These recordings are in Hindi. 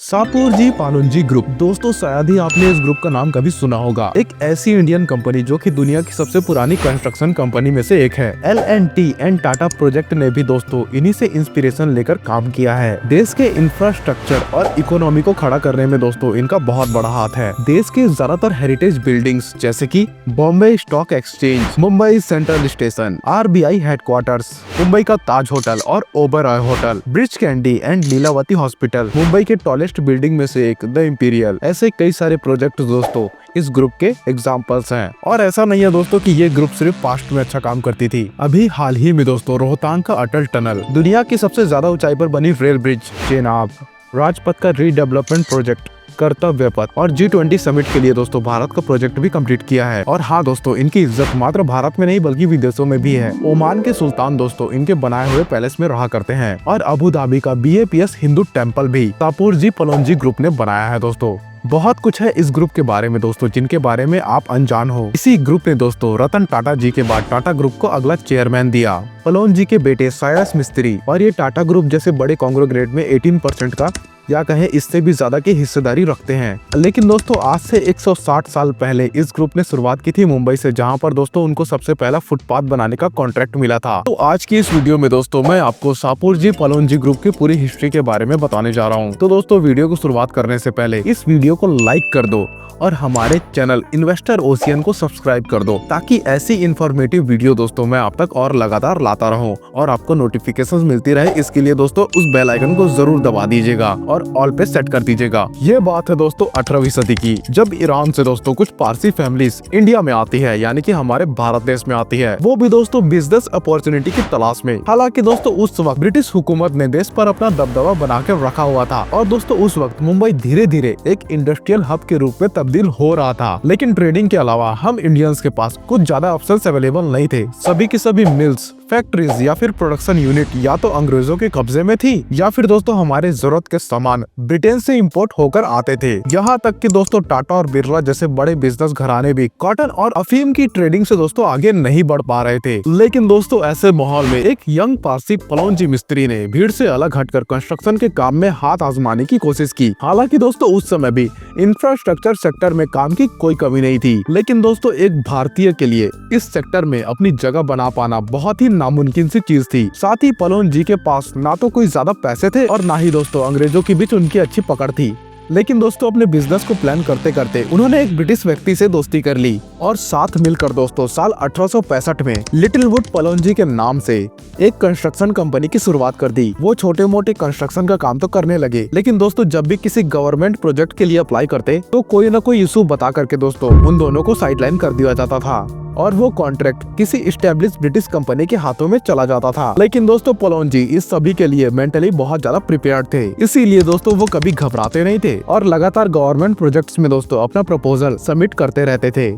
सापुरजी पालुंजी ग्रुप। दोस्तों शायद ही आपने इस ग्रुप का नाम कभी सुना होगा। एक ऐसी इंडियन कंपनी जो कि दुनिया की सबसे पुरानी कंस्ट्रक्शन कंपनी में से एक है। L&T एंड टाटा प्रोजेक्ट ने भी दोस्तों इन्हीं से इंस्पिरेशन लेकर काम किया है। देश के इंफ्रास्ट्रक्चर और इकोनॉमी को खड़ा करने में दोस्तों इनका बहुत बड़ा हाथ है। देश के ज्यादातर हेरिटेज बिल्डिंग्स जैसे कि Bombay stock exchange, Mumbai central station, RBI headquarters, Mumbai का ताज होटल और Oberoi hotel, Breach Candy and Lilavati hospital, Mumbai के टॉलेस्ट बिल्डिंग में से एक द इंपीरियल, ऐसे कई सारे प्रोजेक्ट दोस्तों इस ग्रुप के एग्जाम्पल्स हैं। और ऐसा नहीं है दोस्तों कि ये ग्रुप सिर्फ पास्ट में अच्छा काम करती थी। अभी हाल ही में दोस्तों रोहतांग का अटल टनल, दुनिया की सबसे ज्यादा ऊंचाई पर बनी रेल ब्रिज, चेनाब, राजपथ का रीडेवलपमेंट प्रोजेक्ट, कर्तव्य पथ और G20 समिट के लिए दोस्तों भारत का प्रोजेक्ट भी कंप्लीट किया है। और हाँ दोस्तों, इनकी इज्जत मात्र भारत में नहीं बल्कि विदेशों में भी है। ओमान के सुल्तान दोस्तों इनके बनाए हुए पैलेस में रहा करते हैं और अबू धाबी का BAPS हिंदू टेम्पल भी सापुरजी पालुंजी ग्रुप ने बनाया है। दोस्तों बहुत कुछ है इस ग्रुप के बारे में दोस्तों जिनके बारे में आप अनजान हो। इसी ग्रुप ने दोस्तों रतन टाटा जी के बाद टाटा ग्रुप को अगला चेयरमैन दिया। पालुंजी के बेटे साइरस मिस्त्री और ये टाटा ग्रुप जैसे बड़े कॉन्ग्लोमरेट में 18% का या कहें इससे भी ज्यादा की हिस्सेदारी रखते हैं। लेकिन दोस्तों आज से 160 साल पहले इस ग्रुप ने शुरुआत की थी मुंबई से, जहां पर दोस्तों उनको सबसे पहला फुटपाथ बनाने का कॉन्ट्रैक्ट मिला था। तो आज की इस वीडियो में दोस्तों मैं आपको सापुरजी पालुंजी ग्रुप की पूरी हिस्ट्री के बारे में बताने जा रहा हूं। तो दोस्तों वीडियो को शुरुआत करने से पहले इस वीडियो को लाइक कर दो और हमारे चैनल इन्वेस्टर ओशियन को सब्सक्राइब कर दो, ताकि ऐसी इन्फॉर्मेटिव वीडियो दोस्तों मैं आप तक और लगातार लाता रहूं और आपको नोटिफिकेशंस मिलती रहे। इसके लिए दोस्तों उस बेल आइकन को जरूर दबा दीजिएगा और ऑल पे सेट कर दीजिएगा। ये बात है दोस्तों 18वीं सदी की, जब ईरान से दोस्तों कुछ पारसी फैमिलीज इंडिया में आती है, यानी कि हमारे भारत देश में आती है, वो भी दोस्तों बिजनेस अपॉर्चुनिटी की तलाश में। हालांकि दोस्तों उस वक्त ब्रिटिश हुकूमत ने देश पर अपना दबदबा बना के रखा हुआ था और दोस्तों उस वक्त मुंबई धीरे धीरे एक इंडस्ट्रियल हब के रूप में तब्दील हो रहा था। लेकिन ट्रेडिंग के अलावा हम इंडियंस के पास कुछ ज्यादा ऑप्शंस अवेलेबल नहीं थे। सभी की सभी मिल्स, फैक्ट्रीज या फिर प्रोडक्शन यूनिट या तो अंग्रेजों के कब्जे में थी या फिर दोस्तों हमारे जरूरत के सामान ब्रिटेन से इंपोर्ट होकर आते थे। यहाँ तक कि दोस्तों टाटा और बिरला जैसे बड़े बिजनेस घराने भी कॉटन और अफीम की ट्रेडिंग से दोस्तों आगे नहीं बढ़ पा रहे थे। लेकिन दोस्तों ऐसे माहौल में एक यंग पारसी पालुंजी मिस्त्री ने भीड़ से अलग हटकर कंस्ट्रक्शन के काम में हाथ आजमाने की कोशिश की। हालांकि दोस्तों उस समय भी इंफ्रास्ट्रक्चर सेक्टर में काम की कोई कमी नहीं थी, लेकिन दोस्तों एक भारतीय के लिए इस सेक्टर में अपनी जगह बना पाना बहुत ही नामुमकिन सी चीज थी। साथ ही पालुंजी के पास ना तो कोई ज्यादा पैसे थे और ना ही दोस्तों अंग्रेजों के बीच उनकी अच्छी पकड़ थी। लेकिन दोस्तों अपने बिजनेस को प्लान करते करते उन्होंने एक ब्रिटिश व्यक्ति से दोस्ती कर ली और साथ मिलकर दोस्तों साल 1865 में लिटिलवुड पालुंजी के नाम से एक कंस्ट्रक्शन कंपनी की शुरुआत कर दी। वो छोटे मोटे कंस्ट्रक्शन का काम तो करने लगे, लेकिन दोस्तों जब भी किसी गवर्नमेंट प्रोजेक्ट के लिए अप्लाई करते तो कोई न कोई इशू बता करके दोस्तों उन दोनों को साइडलाइन कर दिया जाता था और वो कॉन्ट्रैक्ट किसी एस्टेब्लिश ब्रिटिश कंपनी के हाथों में चला जाता था। लेकिन दोस्तों पालुंजी इस सभी के लिए मेंटली बहुत ज्यादा प्रिपेयर्ड थे, इसीलिए दोस्तों वो कभी घबराते नहीं थे और लगातार गवर्नमेंट प्रोजेक्ट्स में दोस्तों अपना प्रपोजल सबमिट करते रहते थे।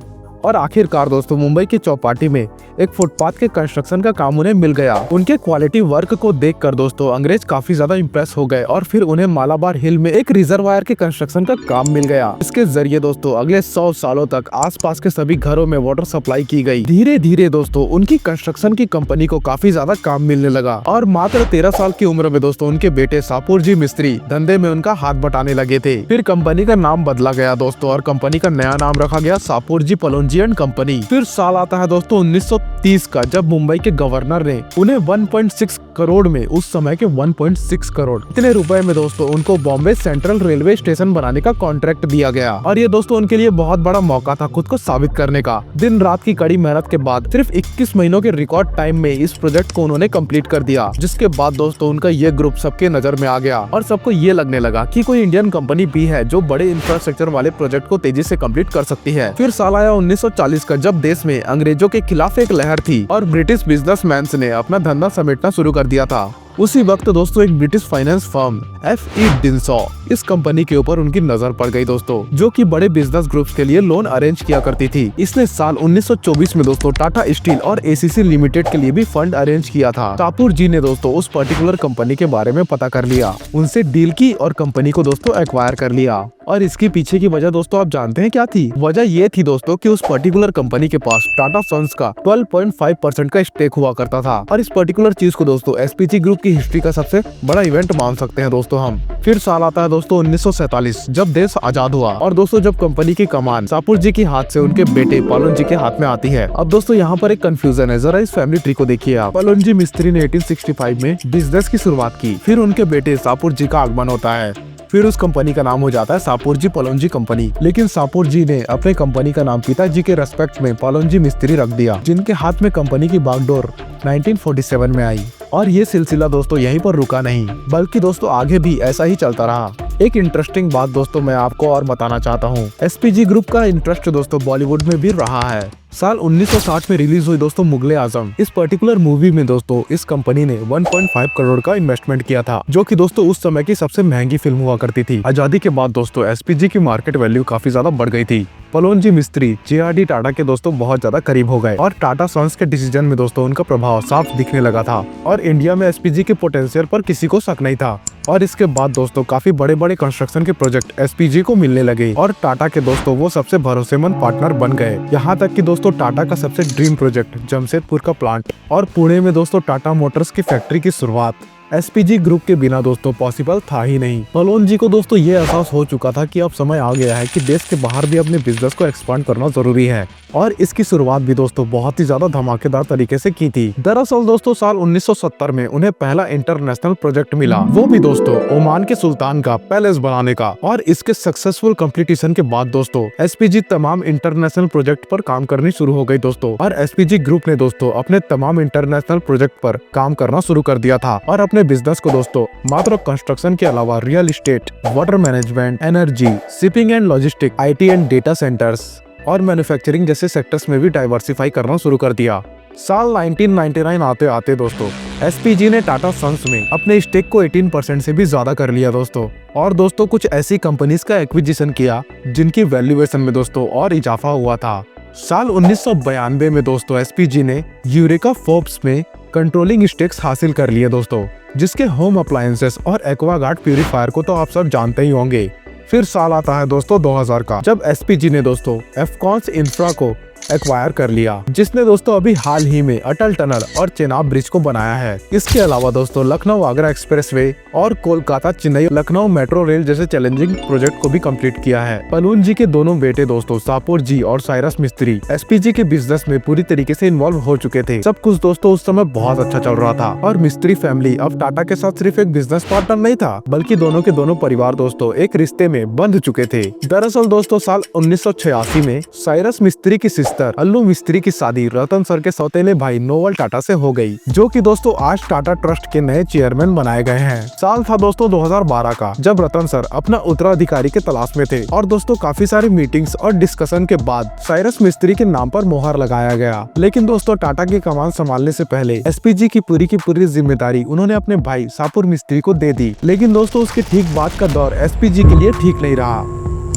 और आखिरकार दोस्तों मुंबई की चौपाटी में एक फुटपाथ के कंस्ट्रक्शन का काम उन्हें मिल गया। उनके क्वालिटी वर्क को देखकर दोस्तों अंग्रेज काफी ज्यादा इम्प्रेस हो गए और फिर उन्हें मालाबार हिल में एक रिजर्वायर के कंस्ट्रक्शन का काम मिल गया। इसके जरिए दोस्तों अगले 100 सालों तक आसपास के सभी घरों में वाटर सप्लाई की गई। धीरे धीरे दोस्तों उनकी कंस्ट्रक्शन की कंपनी को काफी ज्यादा काम मिलने लगा और मात्र 13 साल की उम्र में दोस्तों उनके बेटे सापुरजी मिस्त्री धंधे में उनका हाथ बटाने लगे थे। फिर कंपनी का नाम बदला गया दोस्तों और कंपनी का नया नाम रखा गया सापुरजी पालुंजी एंड कंपनी। फिर साल आता है दोस्तों 1930 का, जब मुंबई के गवर्नर ने उन्हें 1.6 करोड़ में, उस समय के 1.6 करोड़ इतने रुपए में दोस्तों उनको बॉम्बे सेंट्रल रेलवे स्टेशन बनाने का कॉन्ट्रैक्ट दिया गया। और ये दोस्तों उनके लिए बहुत बड़ा मौका था खुद को साबित करने का। दिन रात की कड़ी मेहनत के बाद सिर्फ 21 महीनों के रिकॉर्ड टाइम में इस प्रोजेक्ट को उन्होंने कंप्लीट कर दिया, जिसके बाद दोस्तों उनका ये ग्रुप सबके नजर में आ गया और सबको ये लगने लगा कि कोई इंडियन कंपनी भी है जो बड़े इंफ्रास्ट्रक्चर वाले प्रोजेक्ट को तेजी से कंप्लीट कर सकती है। फिर साल आया 1940 का, जब देश में अंग्रेजों के खिलाफ एक लहर थी और ब्रिटिश बिजनेसमैन ने अपना धंधा समेटना शुरू कर दिया था। उसी वक्त दोस्तों एक ब्रिटिश फाइनेंस फर्म F.E. डिंसॉ, इस कंपनी के ऊपर उनकी नजर पड़ गई दोस्तों, जो कि बड़े बिजनेस ग्रुप्स के लिए लोन अरेंज किया करती थी। इसने साल 1924 में दोस्तों टाटा स्टील और ACC लिमिटेड के लिए भी फंड अरेंज किया था। सापुरजी ने दोस्तों उस पर्टिकुलर कंपनी के बारे में पता कर लिया, उनसे डील की और कंपनी को दोस्तों एक्वायर कर लिया। और इसके पीछे की वजह दोस्तों आप जानते हैं क्या थी? वजह ये थी दोस्तों कि उस पर्टिकुलर कंपनी के पास टाटा सन्स का 12.5% का स्टेक हुआ करता था और इस पर्टिकुलर चीज को दोस्तों SPG ग्रुप की की हिस्ट्री का सबसे बड़ा इवेंट मान सकते हैं दोस्तों हम। फिर साल आता है दोस्तों 1947, जब देश आजाद हुआ और दोस्तों जब कंपनी की कमान सापुर जी के हाथ से उनके बेटे पालोन जी के हाथ में आती है। अब दोस्तों यहाँ पर एक कंफ्यूजन है, जरा इस फैमिली ट्री को देखिए आप। पालोन जी मिस्त्री ने 1865 में बिजनेस की शुरुआत की, फिर उनके बेटे सापुर जी का आगमन होता है, फिर उस कंपनी का नाम हो जाता है सापुर जी पलोनजी कंपनी। लेकिन सापुर जी ने अपने कंपनी का नाम पिताजी के रेस्पेक्ट में पलोनजी मिस्त्री रख दिया, जिनके हाथ में कंपनी की बागडोर 1947 में आई। और ये सिलसिला दोस्तों यहीं पर रुका नहीं, बल्कि दोस्तों आगे भी ऐसा ही चलता रहा। एक इंटरेस्टिंग बात दोस्तों मैं आपको और बताना चाहता हूँ, एसपीजी ग्रुप का इंटरेस्ट दोस्तों बॉलीवुड में भी रहा है। साल 1960 में रिलीज हुई दोस्तों मुगले आजम, इस पर्टिकुलर मूवी में दोस्तों इस कंपनी ने 1.5 करोड़ का इन्वेस्टमेंट किया था, जो कि दोस्तों उस समय की सबसे महंगी फिल्म हुआ करती थी। आजादी के बाद दोस्तों एसपीजी की मार्केट वैल्यू काफी ज्यादा बढ़ गई थी। पलोनजी मिस्त्री जेआरडी टाटा के दोस्तों बहुत ज्यादा करीब हो गए और टाटा सन्स के डिसीजन में दोस्तों उनका प्रभाव साफ दिखने लगा था और इंडिया में एसपीजी के पोटेंशियल पर किसी को शक नहीं था। और इसके बाद दोस्तों काफी बड़े बड़े कंस्ट्रक्शन के प्रोजेक्ट एसपीजी को मिलने लगे और टाटा के दोस्तों वो सबसे भरोसेमंद पार्टनर बन गए। यहाँ तक कि दोस्तों टाटा का सबसे ड्रीम प्रोजेक्ट जमशेदपुर का प्लांट और पुणे में दोस्तों टाटा मोटर्स की फैक्ट्री की शुरुआत एसपीजी ग्रुप के बिना दोस्तों पॉसिबल था ही नहीं। पलोन जी को दोस्तों ये एहसास हो चुका था कि अब समय आ गया है कि देश के बाहर भी अपने बिजनेस को एक्सपांड करना जरूरी है और इसकी शुरुआत भी दोस्तों बहुत ही ज्यादा धमाकेदार तरीके से की थी। दरअसल दोस्तों साल 1970 में उन्हें पहला इंटरनेशनल प्रोजेक्ट मिला, वो भी दोस्तों ओमान के सुल्तान का पैलेस बनाने का। और इसके सक्सेसफुल कंप्लीटेशन के बाद दोस्तों एसपीजी तमाम इंटरनेशनल प्रोजेक्ट पर काम करनी शुरू हो गई दोस्तों। और एसपीजी ग्रुप ने दोस्तों अपने तमाम इंटरनेशनल प्रोजेक्ट पर काम करना शुरू कर दिया था और अपने बिजनेस को दोस्तों मात्र कंस्ट्रक्शन के अलावा real estate, water management, energy, shipping and logistic, IT and data centres और मैन्युफैक्चरिंग जैसे सेक्टर्स में भी डाइवर्सिफाई करना शुरू कर दिया। साल 1999 आते आते दोस्तों एसपीजी ने टाटा सन्स में अपने स्टेक को 18% से भी ज्यादा कर लिया दोस्तों। और दोस्तों कुछ ऐसी कंपनीज का एक्विजिशन किया जिनकी वैल्यूएशन में दोस्तों और इजाफा हुआ था। साल 1992 में दोस्तों एसपीजी ने यूरेका फोर्ब्स में कंट्रोलिंग स्टेक्स हासिल कर लिए दोस्तों, जिसके होम अप्लायंसेस और एक्वागार्ड प्यूरिफायर को तो आप सब जानते ही होंगे। फिर साल आता है दोस्तों 2000 का, जब एसपीजी ने दोस्तों एफकॉन्स इंफ्रा को एक्वायर कर लिया, जिसने दोस्तों अभी हाल ही में अटल टनल और चेनाब ब्रिज को बनाया है। इसके अलावा दोस्तों लखनऊ आगरा एक्सप्रेसवे और कोलकाता चेन्नई लखनऊ मेट्रो रेल जैसे चैलेंजिंग प्रोजेक्ट को भी कंप्लीट किया है। पलोन जी के दोनों बेटे दोस्तों सापुर जी और साइरस मिस्त्री एसपीजी के बिजनेस में पूरी तरीके से इन्वॉल्व हो चुके थे। सब कुछ दोस्तों उस समय बहुत अच्छा चल रहा था और मिस्त्री फैमिली अब टाटा के साथ सिर्फ एक बिजनेस पार्टनर नहीं था, बल्कि दोनों के दोनों परिवार दोस्तों एक रिश्ते में बंध चुके थे। दरअसल दोस्तों साल 1986 में साइरस मिस्त्री की सिस्टर अल्लू मिस्त्री की शादी रतन सर के सौतेले भाई नोवल टाटा से हो गई, जो कि दोस्तों आज टाटा ट्रस्ट के नए चेयरमैन बनाए गए हैं। साल था दोस्तों 2012 का, जब रतन सर अपना उत्तराधिकारी के तलाश में थे और दोस्तों काफी सारी मीटिंग्स और डिस्कशन के बाद साइरस मिस्त्री के नाम पर मोहर लगाया गया। लेकिन दोस्तों टाटा की कमान संभालने से पहले एसपीजी की पूरी जिम्मेदारी उन्होंने अपने भाई सापुर मिस्त्री को दे दी। लेकिन दोस्तों उसके ठीक बाद का दौर एसपीजी के लिए ठीक नहीं रहा,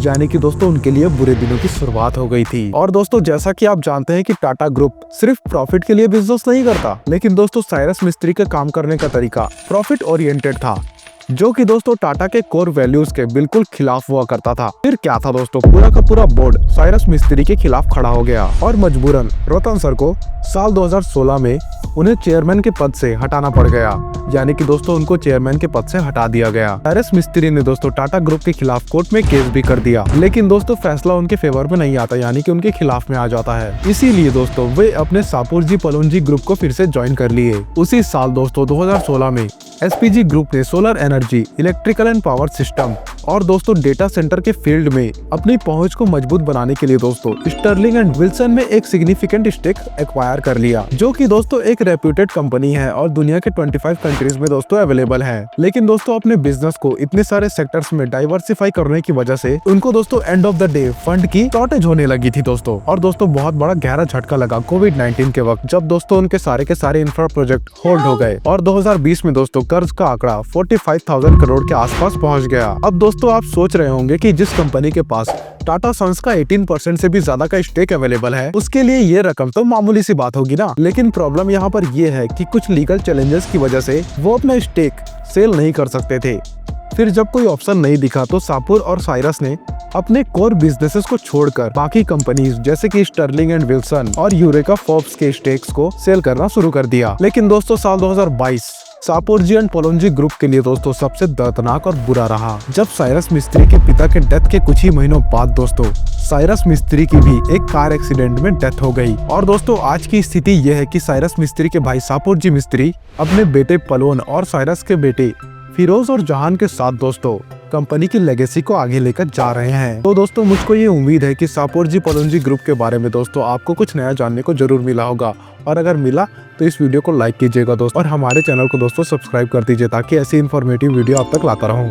यानी कि दोस्तों उनके लिए बुरे दिनों की शुरुआत हो गई थी। और दोस्तों जैसा कि आप जानते हैं कि टाटा ग्रुप सिर्फ प्रॉफिट के लिए बिजनेस नहीं करता, लेकिन दोस्तों साइरस मिस्त्री का काम करने का तरीका प्रॉफिट ओरिएंटेड था, जो कि दोस्तों टाटा के कोर वैल्यूज के बिल्कुल खिलाफ हुआ करता था। फिर क्या था दोस्तों, पूरा का पूरा बोर्ड साइरस मिस्त्री के खिलाफ खड़ा हो गया और मजबूरन रतन सर को साल 2016 में उन्हें चेयरमैन के पद से हटाना पड़ गया, यानी कि दोस्तों उनको चेयरमैन के पद से हटा दिया गया। साइरस मिस्त्री ने दोस्तों टाटा ग्रुप के खिलाफ कोर्ट में केस भी कर दिया, लेकिन दोस्तों फैसला उनके फेवर में नहीं आता, यानी कि उनके खिलाफ में आ जाता है। इसीलिए दोस्तों वे अपने सापुर जी पलोन जी ग्रुप को फिर से ज्वाइन कर लिए। उसी साल दोस्तों 2016 में एसपीजी ग्रुप ने solar energy, electrical and power system और दोस्तों डेटा सेंटर के फील्ड में अपनी पहुंच को मजबूत बनाने के लिए दोस्तों स्टर्लिंग एंड विल्सन में एक सिग्निफिकेंट स्टेक एक्वायर कर लिया, जो कि दोस्तों एक रेप्यूटेड कंपनी है और दुनिया के 25 कंट्रीज में दोस्तों अवेलेबल है। लेकिन दोस्तों अपने बिजनेस को इतने सारे सेक्टर्स में डाइवर्सिफाई करने की वजह से उनको दोस्तों end of the day fund की शॉर्टेज होने लगी थी दोस्तों। और दोस्तों बहुत बड़ा गहरा झटका लगा कोविड-19 के वक्त, जब दोस्तों उनके सारे के सारे इंफ्रा प्रोजेक्ट होल्ड हो गए और 2020 में दोस्तों कर्ज का आंकड़ा 45,000 करोड़ के आसपास पहुंच गया। अब दोस्तों आप सोच रहे होंगे कि जिस कंपनी के पास टाटा सन्स का 18% से भी ज्यादा का स्टेक अवेलेबल है, उसके लिए ये रकम तो मामूली सी बात होगी ना। लेकिन प्रॉब्लम यहाँ पर ये है कि कुछ लीगल चैलेंजेस की वजह से वो अपना स्टेक सेल नहीं कर सकते थे। फिर जब कोई ऑप्शन नहीं दिखा तो सापुर और साइरस ने अपने कोर बिजनेसेस को छोड़कर बाकी कंपनीज जैसे कि स्टर्लिंग एंड विल्सन और यूरेका फोर्ब्स के स्टेक्स को सेल करना शुरू कर दिया। लेकिन दोस्तों साल 2022 सापुरजी एंड पोलोंजी ग्रुप के लिए दोस्तों सबसे दर्दनाक और बुरा रहा, जब साइरस मिस्त्री के पिता के डेथ के कुछ ही महीनों बाद दोस्तों साइरस मिस्त्री की भी एक कार एक्सीडेंट में डेथ हो गई। और दोस्तों आज की स्थिति यह है कि साइरस मिस्त्री के भाई सापुरजी मिस्त्री अपने बेटे पलोन और साइरस के बेटे फिरोज और जहान के साथ दोस्तों कंपनी की लेगेसी को आगे लेकर जा रहे हैं। तो दोस्तों मुझको ये उम्मीद है कि सापुरजी पोलोंजी ग्रुप के बारे में दोस्तों आपको कुछ नया जानने को जरूर मिला होगा, और अगर मिला तो इस वीडियो को लाइक कीजिएगा दोस्तों, और हमारे चैनल को दोस्तों सब्सक्राइब कर दीजिए ताकि ऐसी इन्फॉर्मेटिव वीडियो आप तक लाता रहूं।